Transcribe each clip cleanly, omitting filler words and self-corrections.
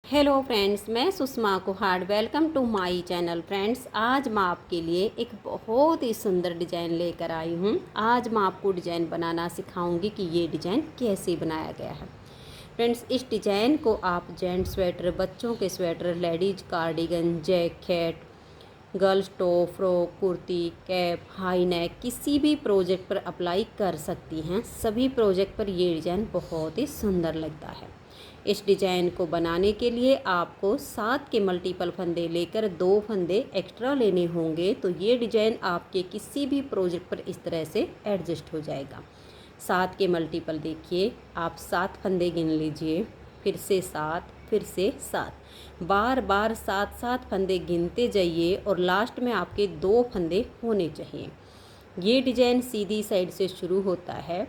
Hello friends, मैं Sushma Kuhad. Welcome to my channel. Friends, आज मैं आपके लिए एक बहुत ही सुंदर डिज़ाइन लेकर आई हूँ। आज मैं आपको डिज़ाइन बनाना सिखाऊंगी कि ये डिज़ाइन कैसे बनाया गया है। फ्रेंड्स, इस डिज़ाइन को आप जेंट्स स्वेटर, बच्चों के sweater, ladies cardigan, jacket, girls top, frock, kurti, cap, high neck किसी भी प्रोजेक्ट पर अप्लाई कर सकती हैं। सभी प्रोजेक्ट पर ये डिज़ाइन बहुत ही सुंदर लगता है। इस डिज़ाइन को बनाने के लिए आपको 7 के मल्टीपल फंदे लेकर 2 फंदे एक्स्ट्रा लेने होंगे, तो ये डिज़ाइन आपके किसी भी प्रोजेक्ट पर इस तरह से एडजस्ट हो जाएगा। 7 के मल्टीपल देखिए, आप 7 फंदे गिन लीजिए, फिर से 7, फिर से 7, बार बार 7 फंदे गिनते जाइए और लास्ट में आपके 2 फंदे होने चाहिए। ये डिज़ाइन सीधी साइड से शुरू होता है,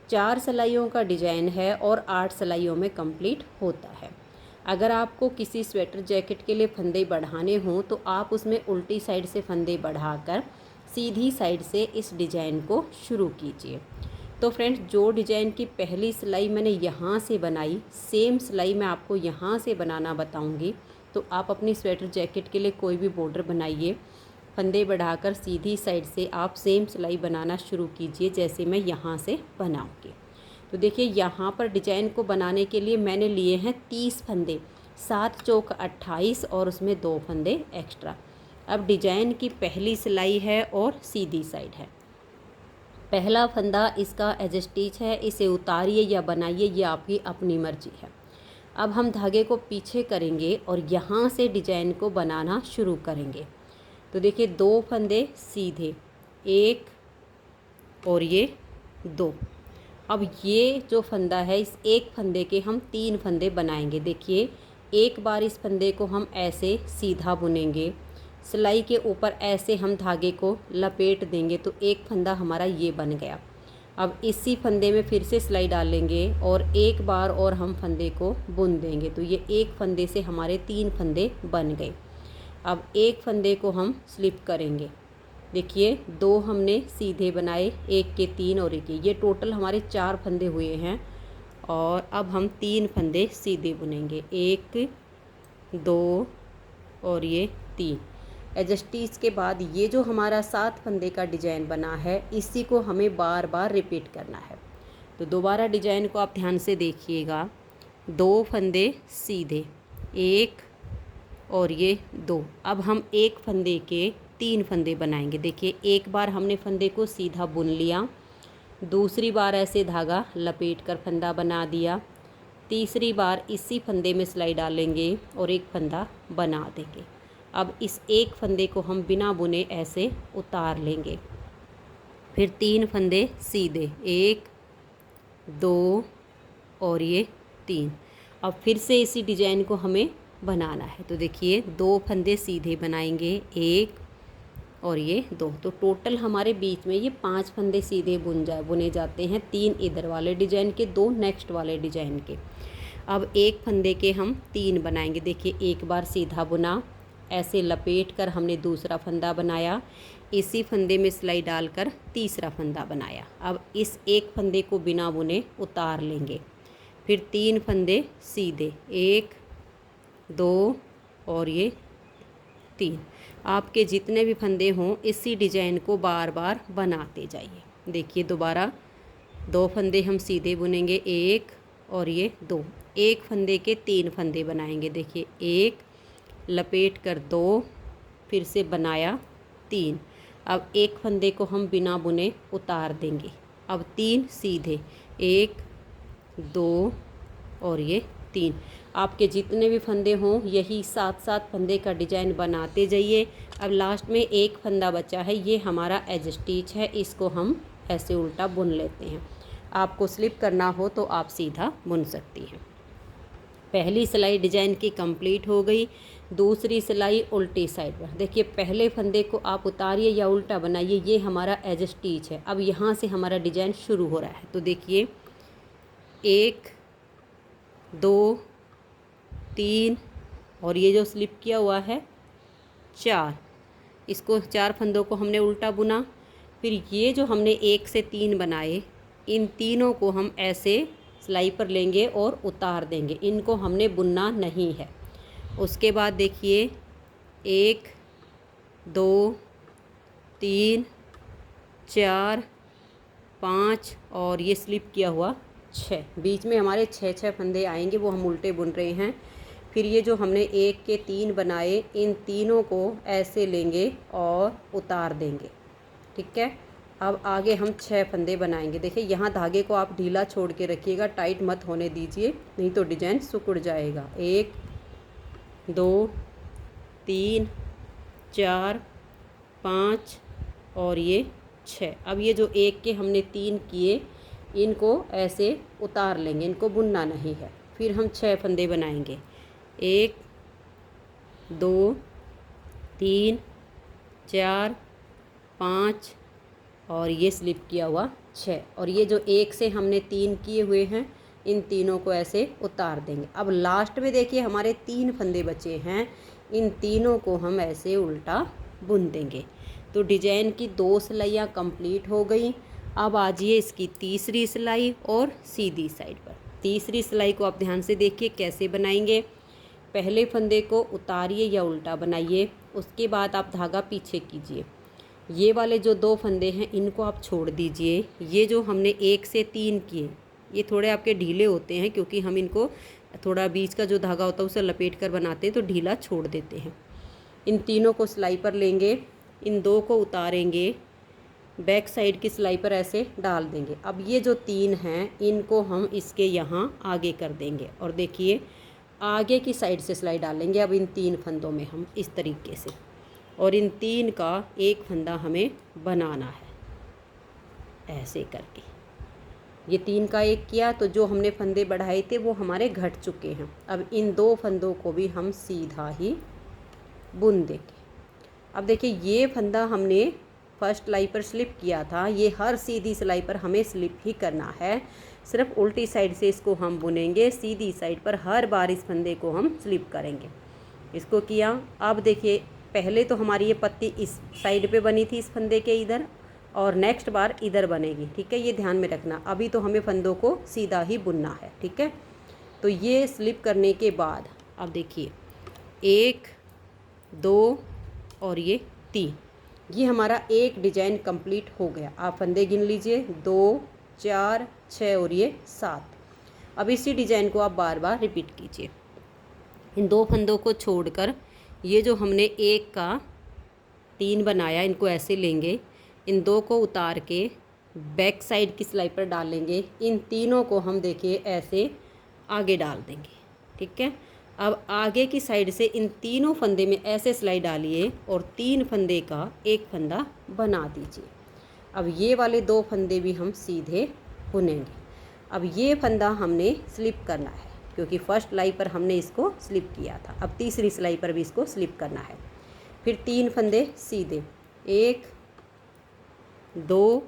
4 सिलाइयों का डिज़ाइन है और 8 सिलाइयों में कंप्लीट होता है। अगर आपको किसी स्वेटर जैकेट के लिए फंदे बढ़ाने हों तो आप उसमें उल्टी साइड से फंदे बढ़ाकर सीधी साइड से इस डिज़ाइन को शुरू कीजिए। तो फ्रेंड्स, जो डिज़ाइन की पहली सिलाई मैंने यहाँ से बनाई, सेम सिलाई मैं आपको यहाँ से बनाना बताऊँगी। तो आप अपनी स्वेटर जैकेट के लिए कोई भी बॉर्डर बनाइए, फंदे बढ़ाकर सीधी साइड से आप सेम सिलाई बनाना शुरू कीजिए जैसे मैं यहाँ से बनाऊँगी। तो देखिए, यहाँ पर डिज़ाइन को बनाने के लिए मैंने लिए हैं 30 फंदे, 7 चौक 28 और उसमें 2 फंदे एक्स्ट्रा। अब डिज़ाइन की पहली सिलाई है और सीधी साइड है। पहला फंदा इसका एज स्टिच है, इसे उतारिए या बनाइए, ये आपकी अपनी मर्जी है। अब हम धागे को पीछे करेंगे और यहाँ से डिज़ाइन को बनाना शुरू करेंगे। तो देखिए, 2 फंदे सीधे, 1 और ये 2। अब ये जो फंदा है, इस एक फंदे के हम 3 फंदे बनाएंगे। देखिए, एक बार इस फंदे को हम ऐसे सीधा बुनेंगे, सिलाई के ऊपर ऐसे हम धागे को लपेट देंगे, तो एक फंदा हमारा ये बन गया। अब इसी फंदे में फिर से सिलाई डालेंगे और एक बार और हम फंदे को बुन देंगे, तो ये एक फंदे से हमारे 3 फंदे बन गए। अब एक फंदे को हम स्लिप करेंगे। देखिए, 2 हमने सीधे बनाए, 1 के 3 और 1 ये टोटल हमारे 4 फंदे हुए हैं। और अब हम 3 फंदे सीधे बुनेंगे, 1 2 और ये 3। एडजस्टीज के बाद ये जो हमारा 7 फंदे का डिज़ाइन बना है, इसी को हमें बार बार रिपीट करना है। तो दोबारा डिज़ाइन को आप ध्यान से देखिएगा। 2 फंदे सीधे, 1 और ये 2। अब हम एक फंदे के 3 फंदे बनाएंगे। देखिए, एक बार हमने फंदे को सीधा बुन लिया, दूसरी बार ऐसे धागा लपेट कर फंदा बना दिया, तीसरी बार इसी फंदे में सिलाई डालेंगे और एक फंदा बना देंगे। अब इस एक फंदे को हम बिना बुने ऐसे उतार लेंगे, फिर 3 फंदे सीधे, 1 2 और ये 3। अब फिर से इसी डिज़ाइन को हमें बनाना है। तो देखिए, 2 फंदे सीधे बनाएंगे, 1 और ये 2। तो टोटल हमारे बीच में ये 5 फंदे सीधे बुने जाते हैं, 3 इधर वाले डिज़ाइन के, 2 नेक्स्ट वाले डिज़ाइन के। अब एक फंदे के हम 3 बनाएंगे। देखिए, एक बार सीधा बुना, ऐसे लपेट कर हमने दूसरा फंदा बनाया, इसी फंदे में सिलाई डालकर तीसरा फंदा बनाया। अब इस एक फंदे को बिना बुने उतार लेंगे, फिर 3 फंदे सीधे, 1 2 और ये 3। आपके जितने भी फंदे हों, इसी डिज़ाइन को बार बार बनाते जाइए। देखिए, दोबारा 2 फंदे हम सीधे बुनेंगे, 1 और ये 2। एक फंदे के 3 फंदे बनाएंगे। देखिए, 1 लपेट कर 2, फिर से बनाया 3। अब एक फंदे को हम बिना बुने उतार देंगे। अब 3 सीधे, 1 2 और ये 3। आपके जितने भी फंदे हों, यही 7 फंदे का डिज़ाइन बनाते जाइए। अब लास्ट में एक फंदा बचा है, ये हमारा एज स्टिच है, इसको हम ऐसे उल्टा बुन लेते हैं। आपको स्लिप करना हो तो आप सीधा बुन सकती हैं। पहली सिलाई डिज़ाइन की कंप्लीट हो गई। दूसरी सिलाई उल्टी साइड पर। देखिए, पहले फंदे को आप उतारिए या उल्टा बनाइए, ये हमारा एज स्टिच है। अब यहाँ से हमारा डिज़ाइन शुरू हो रहा है। तो देखिए, 1 2 3 और ये जो स्लिप किया हुआ है 4, इसको 4 फंदों को हमने उल्टा बुना। फिर ये जो हमने 1 से 3 बनाए, इन तीनों को हम ऐसे सिलाई पर लेंगे और उतार देंगे। इनको हमने बुनना नहीं है। उसके बाद देखिए 1 2 3 4 5 और ये स्लिप किया हुआ 6, बीच में हमारे 6 फंदे आएंगे, वो हम उल्टे बुन रहे हैं। फिर ये जो हमने 1 के 3 बनाए, इन तीनों को ऐसे लेंगे और उतार देंगे। ठीक है, अब आगे हम 6 फंदे बनाएंगे। देखिए यहाँ धागे को आप ढीला छोड़ के रखिएगा, टाइट मत होने दीजिए, नहीं तो डिजाइन सिकुड़ जाएगा। 1 2 3 4 5 और ये 6। अब ये जो 1 के हमने 3 किए, इनको ऐसे उतार लेंगे, इनको बुनना नहीं है। फिर हम 6 फंदे बनाएंगे। 1 2 3 4 5 और ये स्लिप किया हुआ 6। और ये जो 1 से हमने 3 किए हुए हैं, इन तीनों को ऐसे उतार देंगे। अब लास्ट में देखिए हमारे 3 फंदे बचे हैं, इन तीनों को हम ऐसे उल्टा बुन देंगे। तो डिजाइन की 2 सिलाइयाँ कंप्लीट हो गई। अब आ जाइए इसकी तीसरी सिलाई और सीधी साइड पर। तीसरी सिलाई को आप ध्यान से देखिए कैसे बनाएंगे। पहले फंदे को उतारिए या उल्टा बनाइए, उसके बाद आप धागा पीछे कीजिए। ये वाले जो 2 फंदे हैं इनको आप छोड़ दीजिए। ये जो हमने 1 से 3 किए, ये थोड़े आपके ढीले होते हैं, क्योंकि हम इनको थोड़ा बीच का जो धागा होता है उसे लपेट कर बनाते हैं, तो ढीला छोड़ देते हैं। इन तीनों को सिलाई पर लेंगे, इन 2 को उतारेंगे, बैक साइड की सिलाई पर ऐसे डाल देंगे। अब ये जो 3 हैं, इनको हम इसके यहाँ आगे कर देंगे और देखिए आगे की साइड से सिलाई डालेंगे। अब इन 3 फंदों में हम इस तरीके से, और इन 3 का एक फंदा हमें बनाना है ऐसे करके। ये 3 का एक किया, तो जो हमने फंदे बढ़ाए थे वो हमारे घट चुके हैं। अब इन 2 फंदों को भी हम सीधा ही बुन देंगे। अब देखिए ये फंदा हमने फर्स्ट सिलाई पर स्लिप किया था, ये हर सीधी सिलाई पर हमें स्लिप ही करना है। सिर्फ उल्टी साइड से इसको हम बुनेंगे, सीधी साइड पर हर बार इस फंदे को हम स्लिप करेंगे। इसको किया। अब देखिए पहले तो हमारी ये पत्ती इस साइड पे बनी थी, इस फंदे के इधर, और नेक्स्ट बार इधर बनेगी। ठीक है, ये ध्यान में रखना। अभी तो हमें फंदों को सीधा ही बुनना है। ठीक है, तो ये स्लिप करने के बाद अब देखिए 1 2 और ये 3, ये हमारा एक डिजाइन कंप्लीट हो गया। आप फंदे गिन लीजिए, 2 4 6 और ये 7। अब इसी डिजाइन को आप बार बार रिपीट कीजिए। इन 2 फंदों को छोड़कर ये जो हमने 1 का 3 बनाया, इनको ऐसे लेंगे, इन 2 को उतार के बैक साइड की सिलाई पर डालेंगे। इन तीनों को हम देखिए ऐसे आगे डाल देंगे। ठीक है, अब आगे की साइड से इन तीनों फंदे में ऐसे सिलाई डालिए और 3 फंदे का एक फंदा बना दीजिए। अब ये वाले 2 फंदे भी हम सीधे बुनेंगे। अब ये फंदा हमने स्लिप करना है, क्योंकि फर्स्ट सिलाई पर हमने इसको स्लिप किया था। अब तीसरी सिलाई पर भी इसको स्लिप करना है। फिर 3 फंदे सीधे, 1 2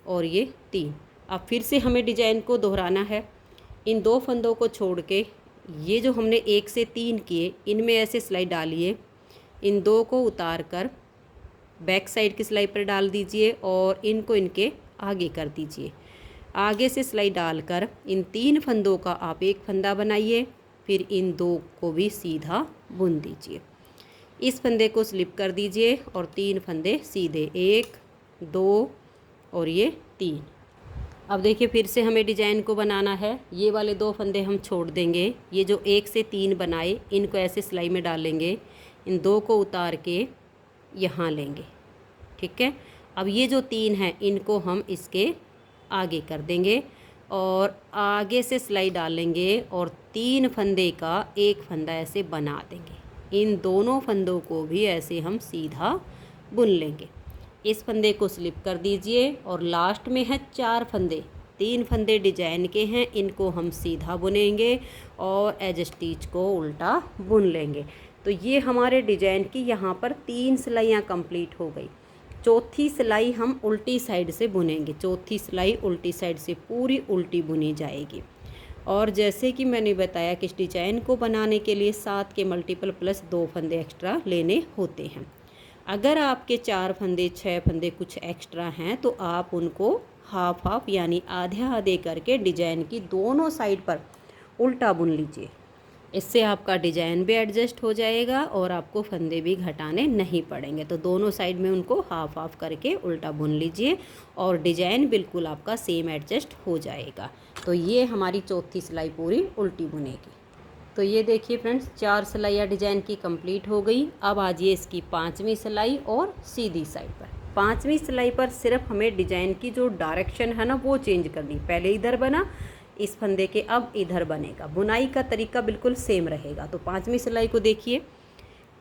और ये 3। अब फिर से हमें डिजाइन को दोहराना है। इन 2 फंदों को छोड़ के ये जो हमने 1 से 3 किए, इनमें ऐसे सिलाई डालिए। इन 2 को उतार कर बैक साइड की सिलाई पर डाल दीजिए और इनको इनके आगे कर दीजिए। आगे से सिलाई डालकर इन 3 फंदों का आप एक फंदा बनाइए, फिर इन 2 को भी सीधा बुन दीजिए। इस फंदे को स्लिप कर दीजिए और 3 फंदे सीधे, 1 2 और ये 3। अब देखिए फिर से हमें डिजाइन को बनाना है। ये वाले 2 फंदे हम छोड़ देंगे। ये जो 1 से 3 बनाए, इनको ऐसे सिलाई में डालेंगे, इन 2 को उतार के यहाँ लेंगे। ठीक है, अब ये जो 3 हैं, इनको हम इसके आगे कर देंगे और आगे से सिलाई डालेंगे और 3 फंदे का एक फंदा ऐसे बना देंगे। इन दोनों फंदों को भी ऐसे हम सीधा बुन लेंगे। इस फंदे को स्लिप कर दीजिए और लास्ट में है 4 फंदे। 3 फंदे डिजाइन के हैं, इनको हम सीधा बुनेंगे और एज स्टिच को उल्टा बुन लेंगे। तो ये हमारे डिजाइन की यहाँ पर 3 सिलाइयाँ कंप्लीट हो गई। चौथी सिलाई हम उल्टी साइड से बुनेंगे। चौथी सिलाई उल्टी साइड से पूरी उल्टी बुनी जाएगी। और जैसे कि मैंने बताया कि इस डिजाइन को बनाने के लिए 7 के मल्टीपल प्लस 2 फंदे एक्स्ट्रा लेने होते हैं। अगर आपके 4 फंदे 6 फंदे कुछ एक्स्ट्रा हैं तो आप उनको हाफ हाफ यानी आधे आधे करके डिजाइन की दोनों साइड पर उल्टा बुन लीजिए। इससे आपका डिजाइन भी एडजस्ट हो जाएगा और आपको फंदे भी घटाने नहीं पड़ेंगे। तो दोनों साइड में उनको हाफ हाफ करके उल्टा बुन लीजिए और डिजाइन बिल्कुल आपका सेम एडजस्ट हो जाएगा। तो ये हमारी चौथी सिलाई पूरी उल्टी बुनेगी। तो ये देखिए फ्रेंड्स, 4 सिलाइयाँ डिजाइन की कंप्लीट हो गई। अब आ जाइए इसकी 5वीं सिलाई और सीधी साइड पर। 5वीं सिलाई पर सिर्फ हमें डिजाइन की जो डायरेक्शन है ना वो चेंज करनी। पहले इधर बना इस फंदे के, अब इधर बनेगा। बुनाई का तरीका बिल्कुल सेम रहेगा। तो 5वीं सिलाई को देखिए,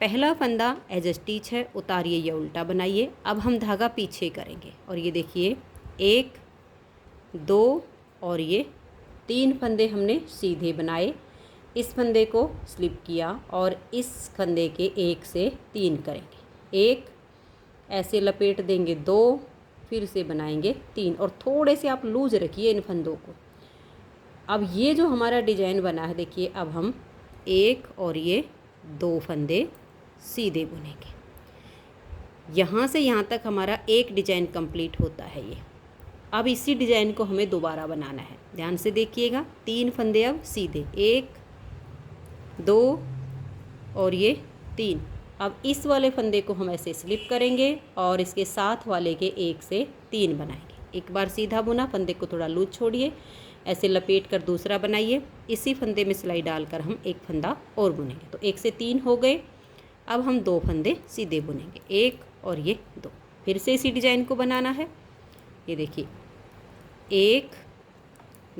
पहला फंदा एज स्टिच है, उतारिए या उल्टा बनाइए। अब हम धागा पीछे करेंगे और ये देखिए 1 2 और ये 3 फंदे हमने सीधे बनाए। इस फंदे को स्लिप किया और इस फंदे के 1 से 3 करेंगे। 1 ऐसे लपेट देंगे, 2 फिर से बनाएंगे 3 और थोड़े से आप लूज रखिए इन फंदों को। अब ये जो हमारा डिजाइन बना है देखिए, अब हम 1 और ये 2 फंदे सीधे बुनेंगे। यहाँ से यहाँ तक हमारा एक डिजाइन कंप्लीट होता है ये। अब इसी डिजाइन को हमें दोबारा बनाना है, ध्यान से देखिएगा। 3 फंदे अब सीधे, 1 2 और ये 3। अब इस वाले फंदे को हम ऐसे स्लिप करेंगे और इसके साथ वाले के 1 से 3 बनाएंगे। एक बार सीधा बुना, फंदे को थोड़ा लूज छोड़िए, ऐसे लपेट कर दूसरा बनाइए। इसी फंदे में सिलाई डालकर हम एक फंदा और बुनेंगे। तो 1 से 3 हो गए। अब हम 2 फंदे सीधे बुनेंगे, 1 और ये 2। फिर से इसी डिजाइन को बनाना है। ये देखिए 1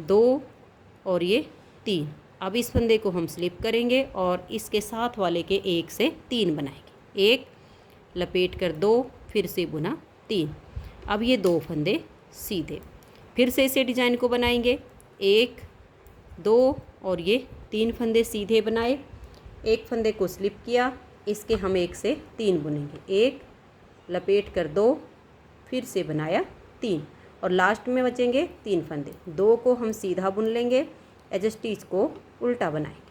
2 और ये 3। अब इस फंदे को हम स्लिप करेंगे और इसके साथ वाले के 1 से 3 बनाएंगे। 1 लपेट कर 2 फिर से बुना 3। अब ये 2 फंदे सीधे, फिर से इसे डिजाइन को बनाएंगे। 1 2 और ये 3 फंदे सीधे बनाए। एक फंदे को स्लिप किया, इसके हम 1 से 3 बुनेंगे। 1 लपेट कर 2 फिर से बनाया 3 और लास्ट में बचेंगे 3 फंदे। 2 को हम सीधा बुन लेंगे, एज स्टिच को उल्टा बनाएंगे।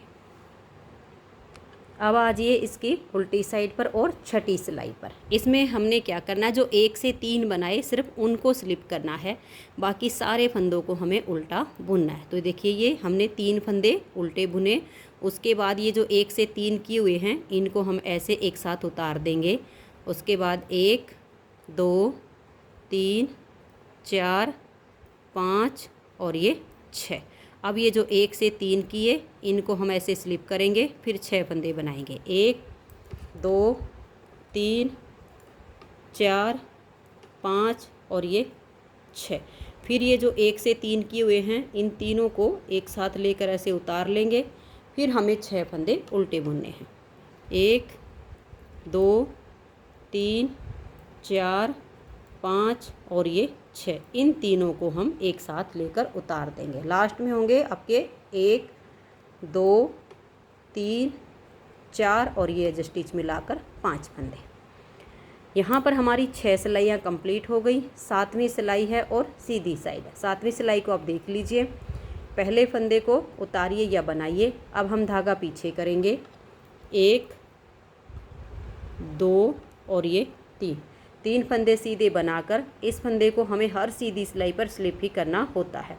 अब आ जाइए इसकी उल्टी साइड पर और छठी सिलाई पर। इसमें हमने क्या करना है, जो 1 से 3 बनाए सिर्फ उनको स्लिप करना है, बाकी सारे फंदों को हमें उल्टा बुनना है। तो देखिए ये हमने 3 फंदे उल्टे बुने। उसके बाद ये जो 1 से 3 किए हुए हैं इनको हम ऐसे एक साथ उतार देंगे। उसके बाद 1 2 3 4 5 और ये 6। अब ये जो 1 से 3 किए इनको हम ऐसे स्लिप करेंगे, फिर 6 फंदे बनाएंगे। 1 2 3 4 5 और ये 6। फिर ये जो 1 से 3 किए हुए हैं इन तीनों को एक साथ लेकर ऐसे उतार लेंगे। फिर हमें 6 फंदे उल्टे बुनने हैं। 1 2 3 4 5 और ये 6। इन तीनों को हम एक साथ लेकर उतार देंगे। लास्ट में होंगे आपके 1 2 3 4 और ये एज स्टिच मिलाकर 5 फंदे। यहाँ पर हमारी 6 सिलाइयाँ कंप्लीट हो गई। 7वीं सिलाई है और सीधी साइड है। 7वीं सिलाई को आप देख लीजिए, पहले फंदे को उतारिए या बनाइए। अब हम धागा पीछे करेंगे, 1 2 और ये 3 फंदे सीधे बनाकर इस फंदे को हमें हर सीधी सिलाई पर स्लिप ही करना होता है।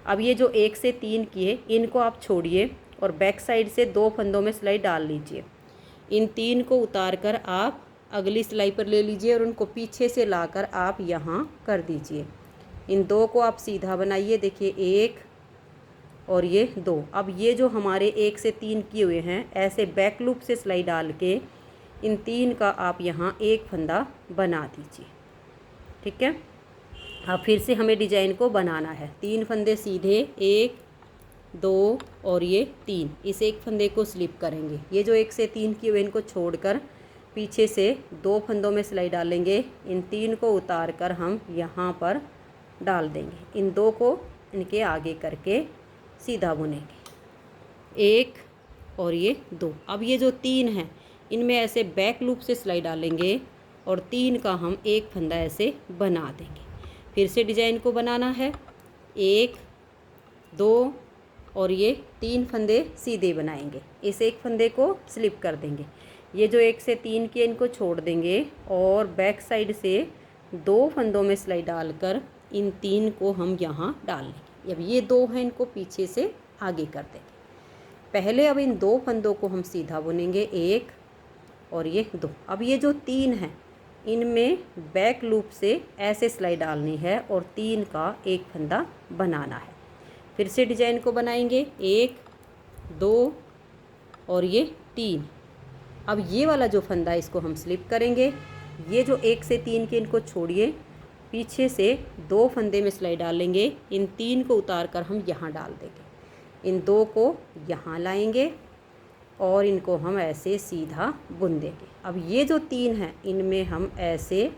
अब ये जो 1 से 3 किए इनको आप छोड़िए और बैक साइड से 2 फंदों में सिलाई डाल लीजिए। इन 3 को उतार कर आप अगली सिलाई पर ले लीजिए और उनको पीछे से लाकर आप यहाँ कर दीजिए। इन 2 को आप सीधा बनाइए, देखिए 1 और ये 2। अब ये जो हमारे 1 से 3 किए हुए हैं ऐसे बैक लूप से सिलाई डाल के इन 3 का आप यहाँ एक फंदा बना दीजिए। ठीक है, अब फिर से हमें डिजाइन को बनाना है। 3 फंदे सीधे, 1 2 और ये 3। इस एक फंदे को स्लिप करेंगे। ये जो 1 से 3 किए हुए इनको छोड़कर पीछे से 2 फंदों में सिलाई डालेंगे। इन 3 को उतार कर हम यहाँ पर डाल देंगे। इन 2 को इनके आगे करके सीधा बुनेंगे, 1 और ये 2। अब ये जो 3 हैं इनमें ऐसे बैक लूप से सिलाई डालेंगे और 3 का हम एक फंदा ऐसे बना देंगे। फिर से डिजाइन को बनाना है, 1 2 और ये 3 फंदे सीधे बनाएंगे। इस एक फंदे को स्लिप कर देंगे। ये जो 1 से 3 के इनको छोड़ देंगे और बैक साइड से 2 फंदों में सिलाई डालकर इन 3 को हम यहाँ डाल लेंगे। अब ये 2 हैं इनको पीछे से आगे कर देंगे। पहले अब इन 2 फंदों को हम सीधा बुनेंगे, 1 और ये 2। अब ये जो 3 हैं इनमें बैक लूप से ऐसे सिलाई डालनी है और 3 का एक फंदा बनाना है। फिर से डिजाइन को बनाएंगे, 1 2 और ये 3। अब ये वाला जो फंदा है इसको हम स्लिप करेंगे। ये जो 1 से 3 के इनको छोड़िए, पीछे से 2 फंदे में सिलाई डालेंगे। इन 3 को उतार कर हम यहाँ डाल देंगे, इन 2 को यहाँ लाएंगे और इनको हम ऐसे सीधा बुन देंगे। अब ये जो 3 हैं इनमें हम ऐसे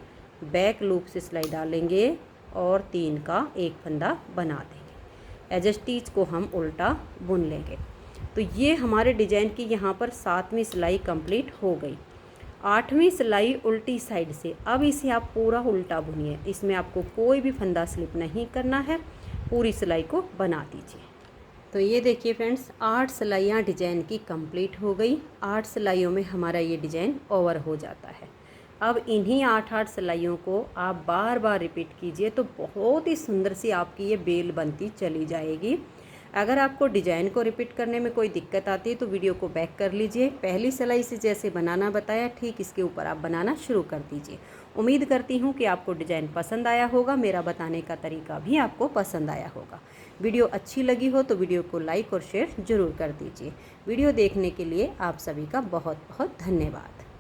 बैक लूप से सिलाई डालेंगे और 3 का एक फंदा बना देंगे। एज स्टिच को हम उल्टा बुन लेंगे। तो ये हमारे डिजाइन की यहाँ पर 7वीं सिलाई कंप्लीट हो गई। 8वीं सिलाई उल्टी साइड से। अब इसे आप पूरा उल्टा बुनिए, इसमें आपको कोई भी फंदा स्लिप नहीं करना है, पूरी सिलाई को बना दीजिए। तो ये देखिए फ्रेंड्स, 8 सिलाइयाँ डिजाइन की कंप्लीट हो गई। 8 सिलाइयों में हमारा ये डिजाइन ओवर हो जाता है। अब इन्हीं 8 सिलाइयों को आप बार बार रिपीट कीजिए तो बहुत ही सुंदर सी आपकी ये बेल बनती चली जाएगी। अगर आपको डिजाइन को रिपीट करने में कोई दिक्कत आती है तो वीडियो को बैक कर लीजिए। पहली सिलाई से जैसे बनाना बताया ठीक इसके ऊपर आप बनाना शुरू कर दीजिए। उम्मीद करती हूँ कि आपको डिजाइन पसंद आया होगा, मेरा बताने का तरीका भी आपको पसंद आया होगा। वीडियो अच्छी लगी हो तो वीडियो को लाइक और शेयर ज़रूर कर दीजिए। वीडियो देखने के लिए आप सभी का बहुत बहुत धन्यवाद।